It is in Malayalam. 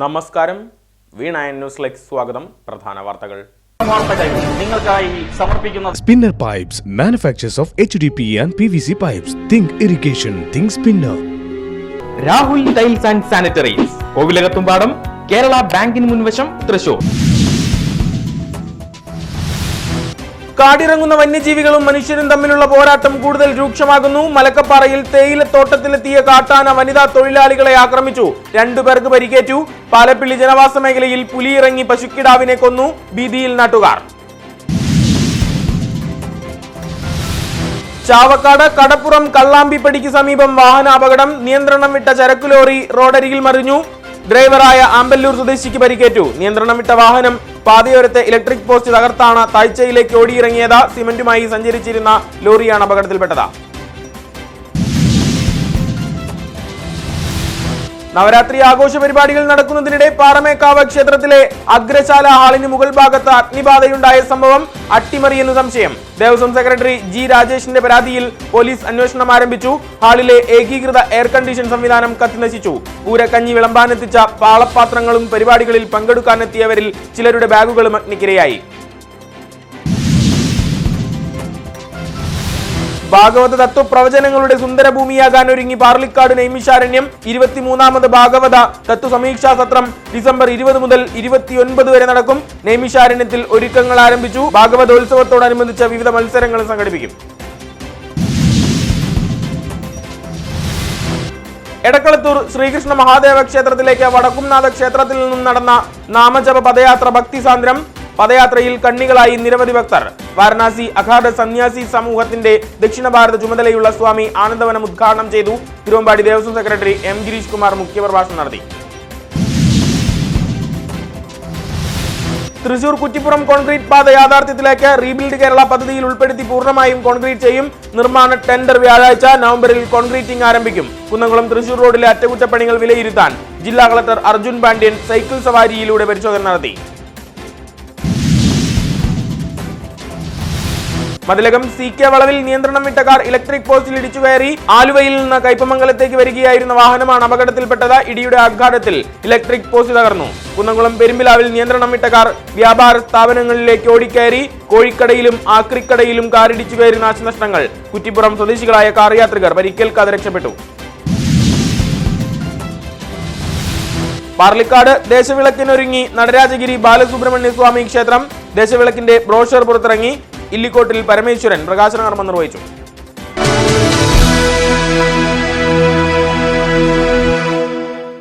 നമസ്കാരം. V9 ന്യൂസിലേക്ക് സ്വാഗതം. പ്രധാന വാർത്തകൾ നിങ്ങൾക്കായി സമർപ്പിക്കുന്ന Spinner Pipes, manufacturers of HDPE and PVC pipes. Think irrigation, think Spinner. Rahul tiles and sanitaries, Kovilakathumpadam, Kerala ബാങ്കിന് മുൻവശം, തൃശൂർ. കാടിറങ്ങുന്ന വന്യജീവികളും മനുഷ്യരും തമ്മിലുള്ള പോരാട്ടം കൂടുതൽ രൂക്ഷമാകുന്നു. മലക്കപ്പാറയിൽ തേയിലത്തോട്ടത്തിലെത്തിയ കാട്ടാന വനിതാ തൊഴിലാളികളെ ആക്രമിച്ചു. 2 പേർക്ക് പരിക്കേറ്റു. പാലപ്പിള്ളി ജനവാസ മേഖലയിൽ പുലിയിറങ്ങി പശുക്കിടാവിനെ കൊന്നു. ഭീതിയിൽ നാട്ടുകാർ. ചാവക്കാട് കടപ്പുറം കള്ളാമ്പിപ്പടിക്ക് സമീപം വാഹനാപകടം. നിയന്ത്രണം വിട്ട ചരക്കു ലോറി റോഡരികിൽ മറിഞ്ഞു. ഡ്രൈവറായ ആമ്പല്ലൂർ സ്വദേശിക്ക് പരിക്കേറ്റു. നിയന്ത്രണം വിട്ട വാഹനം പാതയോരത്തെ ഇലക്ട്രിക് പോസ്റ്റ് തകർത്താണ് താഴ്ചയിലേക്ക് ഓടിയിറങ്ങിയത്. സിമന്റുമായി സഞ്ചരിച്ചിരുന്ന ലോറിയാണ് അപകടത്തിൽപ്പെട്ടത്. നവരാത്രി ആഘോഷ പരിപാടികൾ നടക്കുന്നതിനിടെ പാറമേക്കാവ് ക്ഷേത്രത്തിലെ അഗ്രശാല ഹാളിന് മുകൾ ഭാഗത്ത് അഗ്നിബാധയുണ്ടായ സംഭവം അട്ടിമറിയെന്ന് സംശയം. ദേവസ്വം സെക്രട്ടറി ജി രാജേഷിന്റെ പരാതിയിൽ പോലീസ് അന്വേഷണം ആരംഭിച്ചു. ഹാളിലെ ഏകീകൃത എയർ കണ്ടീഷൻ സംവിധാനം കത്തിനശിച്ചു. പൂരക്കഞ്ഞി വിളമ്പാനെത്തിച്ച പാളപാത്രങ്ങളും പരിപാടികളിൽ പങ്കെടുക്കാനെത്തിയവരിൽ ചിലരുടെ ബാഗുകളും അഗ്നിക്കിരയായി. ഭാഗവത തത്വപ്രവചനങ്ങളുടെ സുന്ദരഭൂമിയാകാൻ ഒരുങ്ങി പാർലിക്കാട് നൈമിഷാരണ്യം. 23ാമത് ഭാഗവത തത്വ സമീക്ഷാ സത്രം ഡിസംബർ 20 മുതൽ 29 വരെ നടക്കും. നൈമിഷാരണ്യത്തിൽ ഒരുക്കങ്ങൾ ആരംഭിച്ചു. ഭാഗവതോത്സവത്തോടനുബന്ധിച്ച വിവിധ മത്സരങ്ങൾ സംഘടിപ്പിക്കും. എടക്കളത്തൂർ ശ്രീകൃഷ്ണ മഹാദേവ ക്ഷേത്രത്തിലേക്ക് വടക്കുംനാഥ ക്ഷേത്രത്തിൽ നിന്നും നടന്ന നാമജപ പദയാത്ര ഭക്തിസാന്ദ്രം. പദയാത്രയിൽ കണ്ണികളായി നിരവധി ഭക്തർ. വാരണാസി അഖാഡ സന്യാസി സമൂഹത്തിന്റെ ദക്ഷിണ ഭാരത ചുമതലയുള്ള സ്വാമി ആനന്ദവനം ഉദ്ഘാടനം ചെയ്തു. തിരുവമ്പാടി ദേവസ്വം സെക്രട്ടറി എം ഗിരീഷ് കുമാർ മുഖ്യപ്രഭാഷണം നടത്തി. തൃശൂർ കുറ്റിപ്പുറം കോൺക്രീറ്റ് പാത യാഥാർത്ഥ്യത്തിലേക്ക്. റീബിൽഡ് കേരള പദ്ധതിയിൽ ഉൾപ്പെടുത്തി പൂർണ്ണമായും കോൺക്രീറ്റ് ചെയ്യും. നിർമ്മാണ ടെൻഡർ വ്യാഴാഴ്ച നവംബറിൽ കോൺക്രീറ്റിംഗ് ആരംഭിക്കും. കുന്നംകുളം തൃശൂർ റോഡിലെ അറ്റകുറ്റപ്പണികൾ വിലയിരുത്താൻ ജില്ലാ കളക്ടർ അർജുൻ പാണ്ഡ്യൻ സൈക്കിൾ സവാരിയിലൂടെ പരിശോധന നടത്തി. മതിലകം CK വളവിൽ നിയന്ത്രണം വിട്ട കാർ ഇലക്ട്രിക് പോസ്റ്റിൽ ഇടിച്ചു കയറി. ആലുവയിൽ നിന്ന് കയ്പമംഗലത്തേക്ക് വരികയായിരുന്ന വാഹനമാണ് അപകടത്തിൽപ്പെട്ടത്. ഇടിയുടെ ആഘാതത്തിൽ ഇലക്ട്രിക് പോസ്റ്റ് തകർന്നു. കുന്നംകുളം പെരുമ്പിലാവിൽ നിയന്ത്രണം വിട്ട കാർ വ്യാപാര സ്ഥാപനങ്ങളിലേക്ക് ഓടിക്കയറി. കോഴിക്കടയിലും ആക്രിക്കടയിലും കാർ ഇടിച്ചു കയറി നാശനഷ്ടങ്ങൾ. കുറ്റിപ്പുറം സ്വദേശികളായ കാർ യാത്രികർ പരിക്കേൽക്കാതെ രക്ഷപ്പെട്ടു. പാർലിക്കാട് ദേശവിളക്കിനൊരുങ്ങി നടരാജഗിരി ബാലസുബ്രഹ്മണ്യ സ്വാമി ക്ഷേത്രം. ദേശവിളക്കിന്റെ ബ്രോഷർ പുറത്തിറങ്ങി. ഇല്ലിക്കോട്ടിൽ പരമേശ്വരൻ പ്രകാശന കർമ്മം നിർവഹിച്ചു.